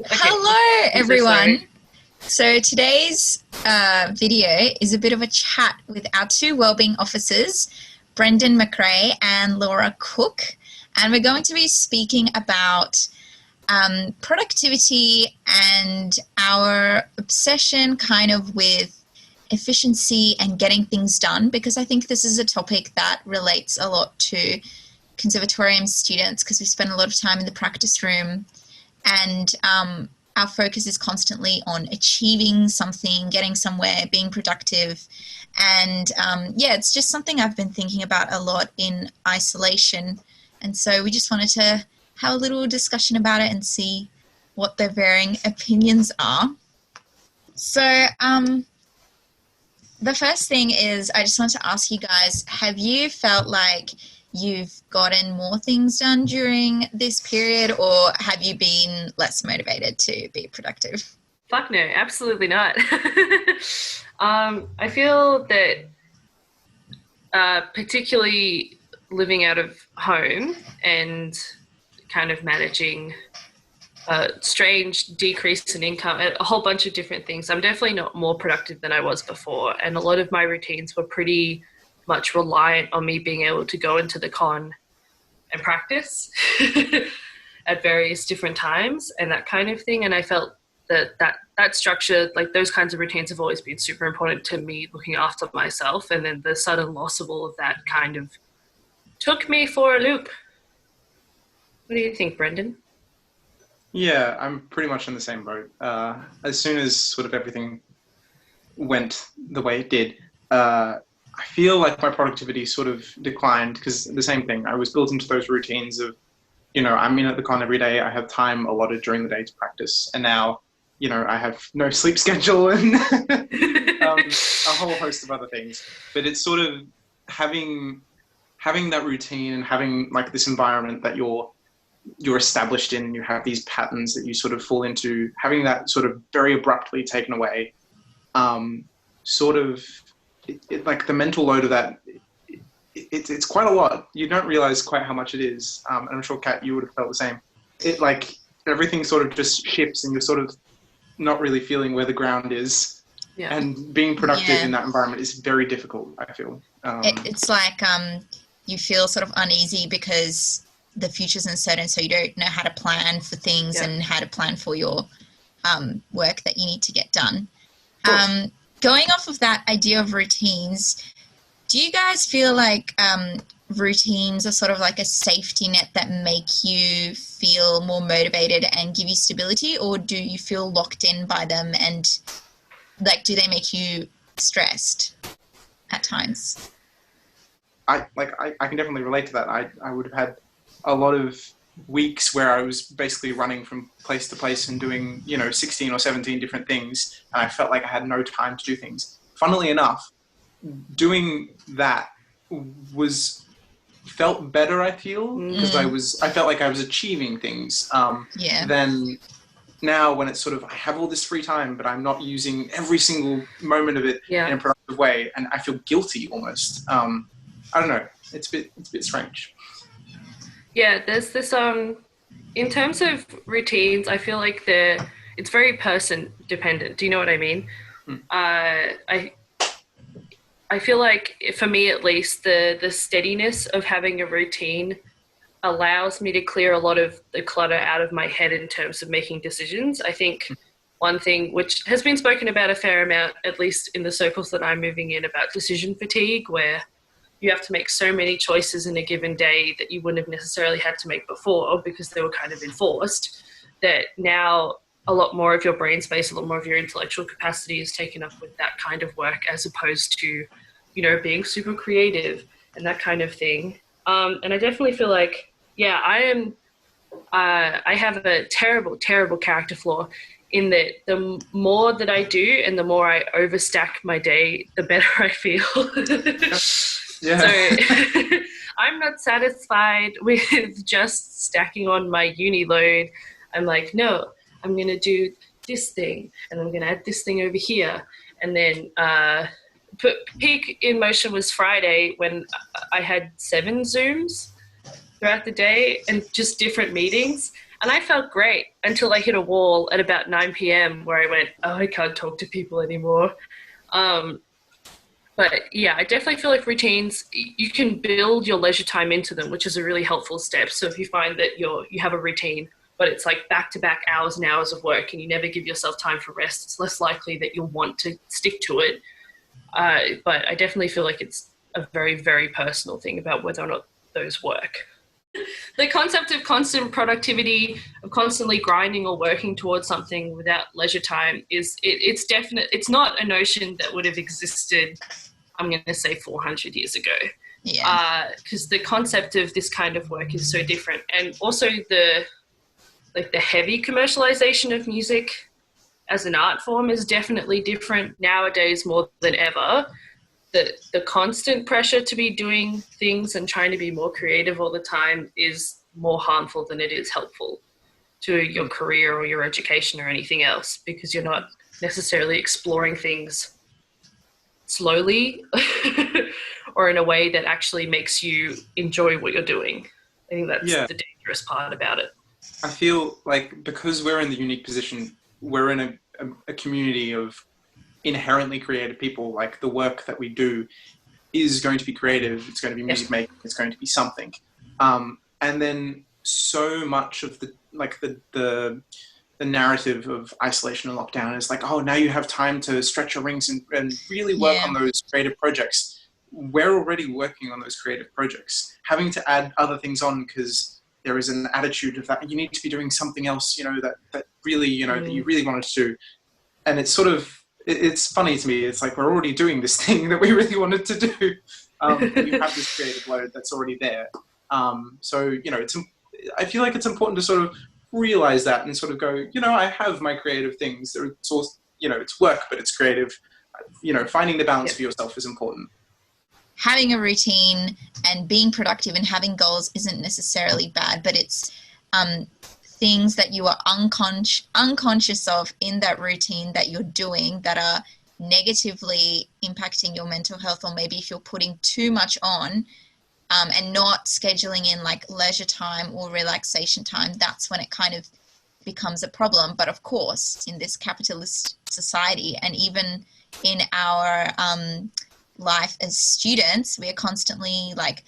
Hello, everyone. So today's video is a bit of a chat with our two wellbeing officers, Brendan McRae and Laura Cook, and we're going to be speaking about productivity and our obsession kind of with efficiency and getting things done, because I think this is a topic that relates a lot to conservatorium students because we spend a lot of time in the practice room, and our focus is constantly on achieving something, getting somewhere, being productive. And it's just something I've been thinking about a lot in isolation. And so we just wanted to have a little discussion about it and see what their varying opinions are. So the first thing is, I just want to ask you guys, have you felt like you've gotten more things done during this period, or have you been less motivated to be productive? Fuck no, absolutely not. I feel that particularly living out of home and kind of managing a strange decrease in income, a whole bunch of different things, I'm definitely not more productive than I was before. And a lot of my routines were pretty much reliant on me being able to go into the con and practice at various different times and that kind of thing. And I felt that structure, like those kinds of routines, have always been super important to me looking after myself. And then the sudden loss of all of that kind of took me for a loop. What do you think, Brendan? Yeah, I'm pretty much in the same boat. As soon as sort of everything went the way it did, I feel like my productivity sort of declined because the same thing, I was built into those routines of, I'm in at the con every day. I have time allotted during the day to practice. And now, I have no sleep schedule and a whole host of other things. But it's sort of having that routine and having like this environment that you're established in, you have these patterns that you sort of fall into, having that sort of very abruptly taken away, like the mental load of that, it's quite a lot. You don't realize quite how much it is. And I'm sure, Kat, you would have felt the same. It like everything sort of just shifts and you're sort of not really feeling where the ground is. Yeah. And being productive in that environment is very difficult, I feel. It's like you feel sort of uneasy because the future's uncertain, so you don't know how to plan for things and how to plan for your work that you need to get done. Going off of that idea of routines, do you guys feel like routines are sort of like a safety net that make you feel more motivated and give you stability, or do you feel locked in by them and like do they make you stressed at times? I can definitely relate to that. I would have had a lot of weeks where I was basically running from place to place and doing, 16 or 17 different things. And I felt like I had no time to do things. Funnily enough, doing that felt better, I feel, because I felt like I was achieving things. Then now when it's sort of, I have all this free time, but I'm not using every single moment of it in a productive way. And I feel guilty almost. I don't know. It's a bit strange. Yeah, there's this, in terms of routines, I feel like it's very person dependent. Do you know what I mean? I feel like, for me at least, the steadiness of having a routine allows me to clear a lot of the clutter out of my head in terms of making decisions. I think one thing which has been spoken about a fair amount, at least in the circles that I'm moving in, about decision fatigue, where you have to make so many choices in a given day that you wouldn't have necessarily had to make before because they were kind of enforced, that now a lot more of your brain space, a lot more of your intellectual capacity is taken up with that kind of work as opposed to, being super creative and that kind of thing. And I definitely feel like, I have a terrible, terrible character flaw in that the more that I do and the more I overstack my day, the better I feel. Yeah. So I'm not satisfied with just stacking on my uni load. I'm like, no, I'm going to do this thing and I'm going to add this thing over here. And then peak in motion was Friday when I had 7 Zooms throughout the day and just different meetings. And I felt great until I hit a wall at about 9 p.m. where I went, oh, I can't talk to people anymore. But yeah, I definitely feel like routines, you can build your leisure time into them, which is a really helpful step. So if you find that you have a routine, but it's like back-to-back hours and hours of work and you never give yourself time for rest, it's less likely that you'll want to stick to it. But I definitely feel like it's a very, very personal thing about whether or not those work. The concept of constant productivity, of constantly grinding or working towards something without leisure time it's not a notion that would have existed, I'm going to say 400 years ago. Yeah. Because the concept of this kind of work is so different. And also the heavy commercialization of music as an art form is definitely different nowadays more than ever. The constant pressure to be doing things and trying to be more creative all the time is more harmful than it is helpful to your career or your education or anything else, because you're not necessarily exploring things slowly or in a way that actually makes you enjoy what you're doing. I think that's the dangerous part about it. I feel like because we're in the unique position, we're in a community of inherently creative people. Like the work that we do is going to be creative. It's going to be music making. It's going to be something. And then so much of the narrative of isolation and lockdown is like, oh, now you have time to stretch your wings and really work on those creative projects. We're already working on those creative projects. Having to add other things on because there is an attitude of that you need to be doing something else, that really, that you really wanted to do. And it's sort of, it's funny to me. It's like we're already doing this thing that we really wanted to do. You have this creative load that's already there. So, I feel like it's important to sort of realize that and sort of go, I have my creative things. It's all, it's work, but it's creative. Finding the balance for yourself is important. Having a routine and being productive and having goals isn't necessarily bad, but it's things that you are unconscious of in that routine that you're doing that are negatively impacting your mental health, or maybe if you're putting too much on and not scheduling in like leisure time or relaxation time, that's when it kind of becomes a problem. But of course, in this capitalist society and even in our life as students, we are constantly like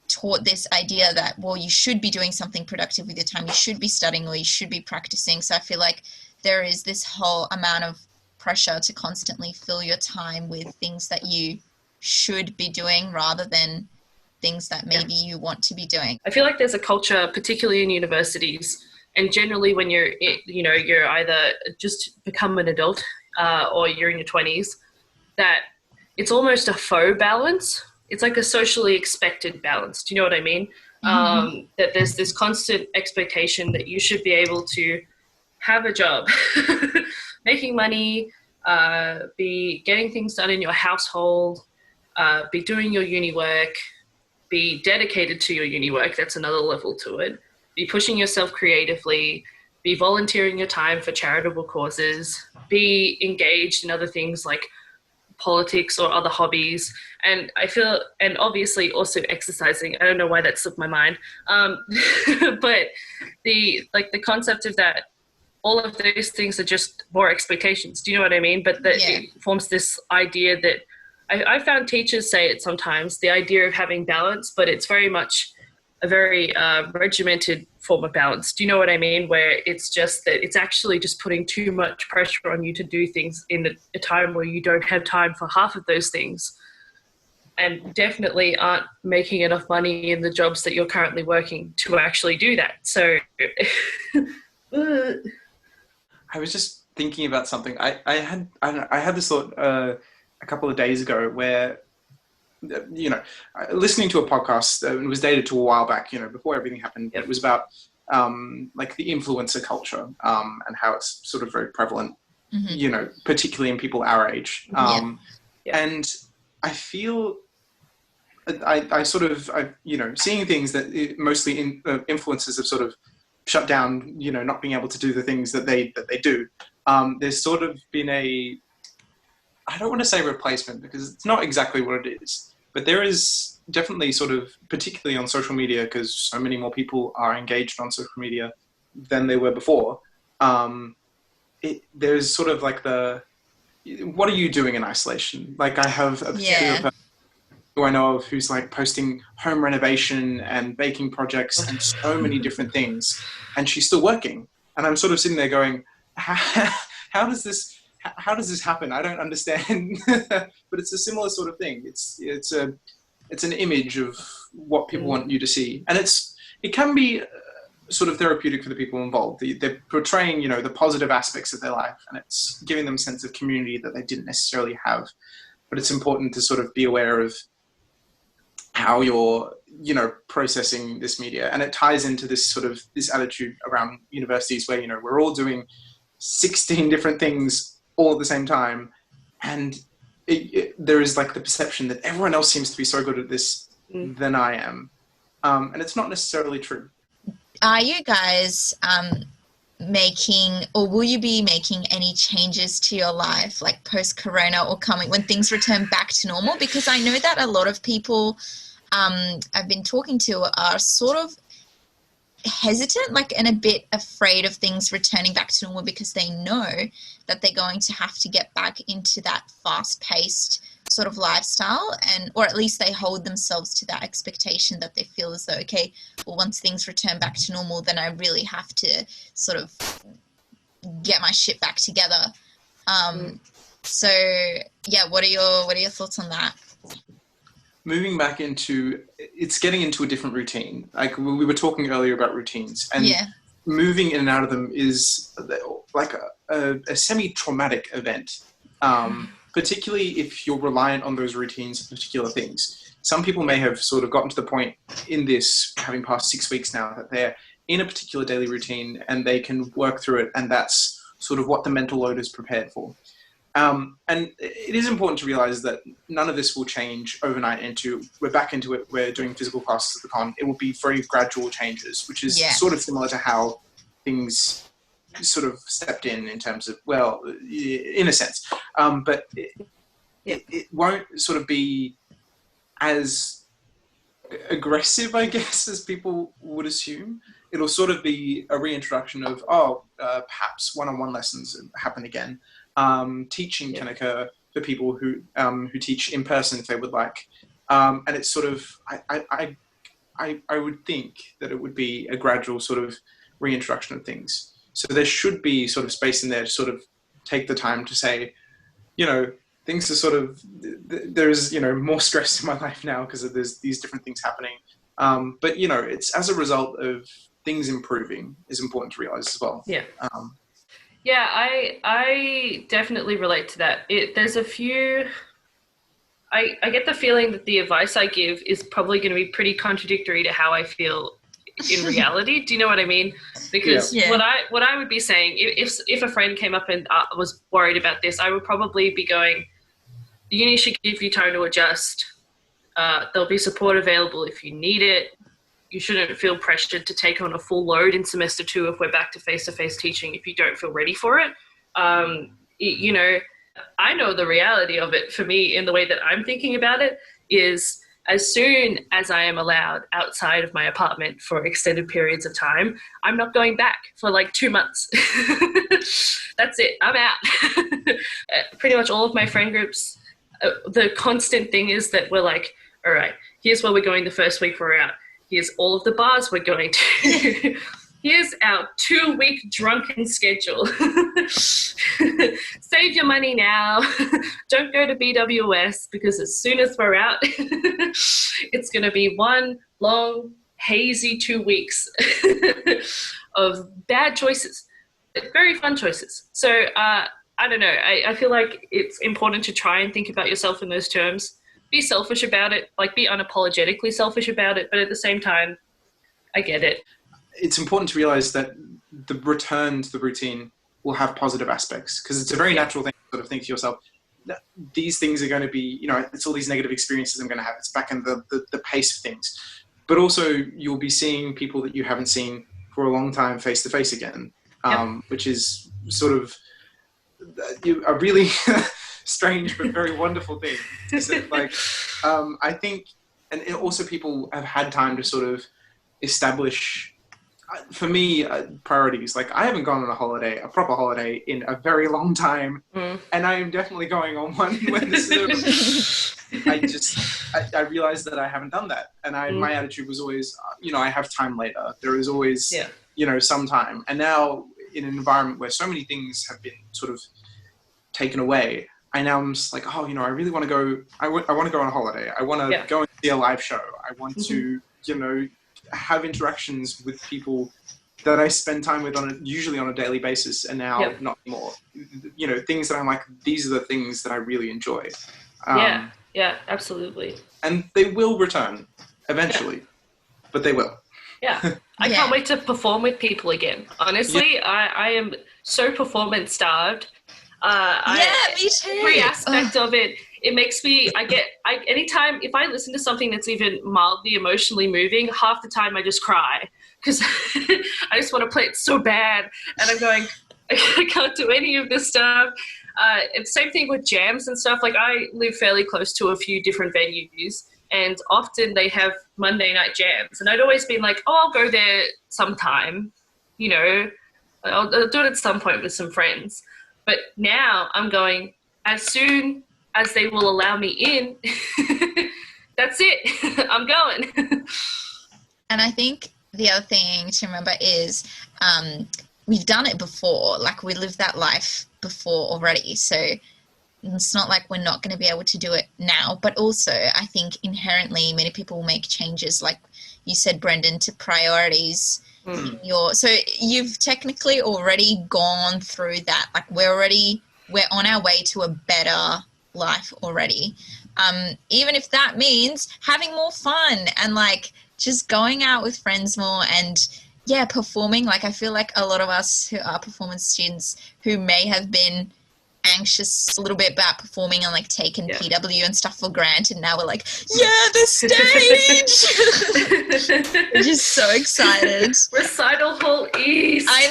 taught this idea that, well, you should be doing something productive with your time, you should be studying or you should be practicing. So I feel like there is this whole amount of pressure to constantly fill your time with things that you should be doing rather than things that maybe you want to be doing. I feel like there's a culture, particularly in universities, and generally when you're either just become an adult or you're in your 20s, that it's almost a faux balance. It's like a socially expected balance. Do you know what I mean? Mm-hmm. That there's this constant expectation that you should be able to have a job, making money, be getting things done in your household, be doing your uni work, be dedicated to your uni work. That's another level to it. Be pushing yourself creatively, be volunteering your time for charitable causes, be engaged in other things like politics or other hobbies. And I feel, and obviously also exercising. I don't know why that slipped my mind. But the concept of that, all of those things are just more expectations. Do you know what I mean? But that it forms this idea that I found teachers say it sometimes, the idea of having balance, but it's very much a very regimented form of balance. Do you know what I mean? Where it's just that it's actually just putting too much pressure on you to do things in a time where you don't have time for half of those things, and definitely aren't making enough money in the jobs that you're currently working to actually do that. So I was just thinking about something. I had this thought a couple of days ago where, listening to a podcast, it was dated to a while back, before everything happened. It was about like the influencer culture and how it's sort of very prevalent, particularly in people our age. And I feel I seeing things that mostly influencers have sort of shut down, not being able to do the things that they do. There's sort of been I don't want to say replacement because it's not exactly what it is, but there is definitely sort of, particularly on social media, because so many more people are engaged on social media than they were before. There's sort of like what are you doing in isolation? Like I have a particular person who I know of who's like posting home renovation and baking projects and so many different things, and she's still working. And I'm sort of sitting there going, how does this happen? I don't understand. But it's a similar sort of thing. It's an image of what people want you to see, and it can be sort of therapeutic for the people involved. They're portraying, the positive aspects of their life, and it's giving them a sense of community that they didn't necessarily have. But it's important to sort of be aware of how you're, processing this media. And it ties into this attitude around universities where, we're all doing 16 different things all at the same time. And there is like the perception that everyone else seems to be so good at this than I am. And it's not necessarily true. Are you guys will you be making any changes to your life, like post-corona or coming when things return back to normal? Because I know that a lot of people I've been talking to are sort of hesitant, and a bit afraid of things returning back to normal because they know that they're going to have to get back into that fast-paced sort of lifestyle, or at least they hold themselves to that expectation that they feel as though, okay, well, once things return back to normal, then I really have to sort of get my shit back together. So yeah, what are your thoughts on that? Moving back it's getting into a different routine. Like we were talking earlier about routines, and moving in and out of them is like a semi-traumatic event. Particularly if you're reliant on those routines for particular things. Some people may have sort of gotten to the point in this, having passed 6 weeks now, that they're in a particular daily routine and they can work through it, and that's sort of what the mental load is prepared for. And it is important to realize that none of this will change overnight we're back into it, we're doing physical classes at the con. It will be very gradual changes, which is sort of similar to how things sort of stepped in terms of, well, in a sense, but it won't sort of be as aggressive, I guess, as people would assume. It'll sort of be a reintroduction of, perhaps one-on-one lessons happen again. Teaching can occur for people who teach in person if they would like, and it's sort of, I would think that it would be a gradual sort of reintroduction of things. So there should be sort of space in there to sort of take the time to say, things are sort of, there's, more stress in my life now because there's these different things happening. But, it's as a result of things improving is important to realize as well. Yeah. I definitely relate to that. There's a few, I get the feeling that the advice I give is probably going to be pretty contradictory to how I feel in reality. Do you know what I mean? Because what I would be saying, if a friend came up and was worried about this, I would probably be going, the uni should give you time to adjust. There'll be support available if you need it. You shouldn't feel pressured to take on a full load in semester 2 if we're back to face-to-face teaching if you don't feel ready for it. I know the reality of it for me in the way that I'm thinking about it is, as soon as I am allowed outside of my apartment for extended periods of time, I'm not going back for like 2 months. That's it. I'm out. Pretty much all of my friend groups, the constant thing is that we're like, all right, here's where we're going the first week we're out. Here's all of the bars we're going to. Here's our 2-week drunken schedule. Save your money now. Don't go to BWS because as soon as we're out, it's going to be one long, hazy 2 weeks of bad choices, very fun choices. So I don't know. I feel like it's important to try and think about yourself in those terms. Be selfish about it, like be unapologetically selfish about it, but at the same time, I get it. It's important to realize that the return to the routine will have positive aspects, because it's a very natural thing to sort of think to yourself, that these things are going to be, it's all these negative experiences I'm going to have. It's back in the pace of things. But also you'll be seeing people that you haven't seen for a long time face to face again, which is sort of a really strange but very wonderful thing. So, I think also people have had time to sort of establish, for me, priorities. Like, I haven't gone on a proper holiday in a very long time, and I am definitely going on one when this is over. I realized that I haven't done that, and my attitude was always, I have time later. There is always, some time. And now, in an environment where so many things have been sort of taken away, I'm just like, I really want to go. I want to go on a holiday. I want to go and see a live show. I want to, have interactions with people that I spend time with usually on a daily basis, and now not more. Things that I'm like, these are the things that I really enjoy. Yeah, absolutely. And they will return eventually, but they will. Yeah. I can't wait to perform with people again. Honestly, I am so performance starved. Me too. Every aspect of it, it makes me, anytime, if I listen to something that's even mildly emotionally moving, half the time I just cry because I just want to play it so bad. And I'm going, I can't do any of this stuff. It's same thing with jams and stuff. Like, I live fairly close to a few different venues, and often they have Monday night jams. And I'd always been like, I'll go there sometime, I'll do it at some point with some friends. But now I'm going, as soon as they will allow me in, that's it. I'm going. And I think the other thing to remember is we've done it before. Like, we lived that life before already. So it's not like we're not going to be able to do it now. But also, I think inherently many people will make changes, like you said, Brendan, to priorities. So you've technically already gone through that. Like, we're on our way to a better life already. Even if that means having more fun and like just going out with friends more and performing. Like, I feel like a lot of us who are performance students who may have been anxious a little bit about performing and like taken PW and stuff for granted, now we're like, the stage. We're just so excited. Recital Hall East. I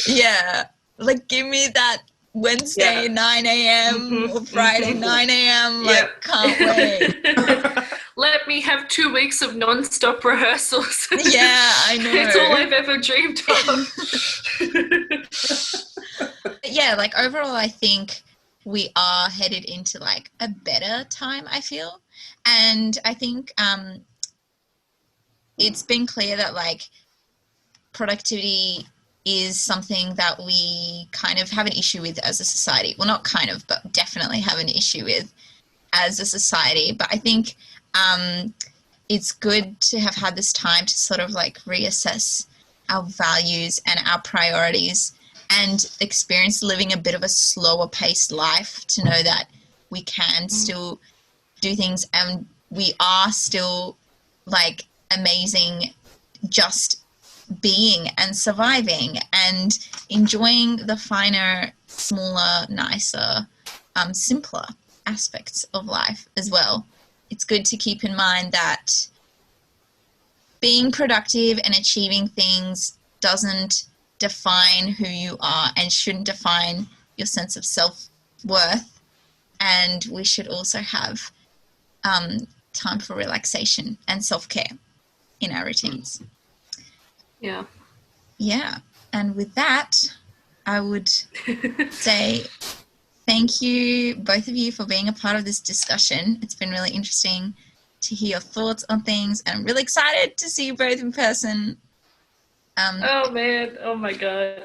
know. Like, give me that Wednesday 9 a.m. or Friday 9 a.m. Like, can't wait. Let me have 2 weeks of non-stop rehearsals. Yeah, I know. It's all I've ever dreamed of. Like, overall, I think we are headed into like a better time, I feel. And I think it's been clear that like productivity is something that we kind of have an issue with as a society. Well, not kind of, but definitely have an issue with as a society. But I think it's good to have had this time to sort of like reassess our values and our priorities and experience living a bit of a slower paced life, to know that we can still do things and we are still like amazing just being and surviving and enjoying the finer, smaller, nicer, simpler aspects of life as well. It's good to keep in mind that being productive and achieving things doesn't define who you are and shouldn't define your sense of self-worth. And we should also have time for relaxation and self-care in our routines. Yeah. Yeah. And with that, I would say thank you, both of you, for being a part of this discussion. It's been really interesting to hear your thoughts on things, and I'm really excited to see you both in person. Oh, man. Oh, my God.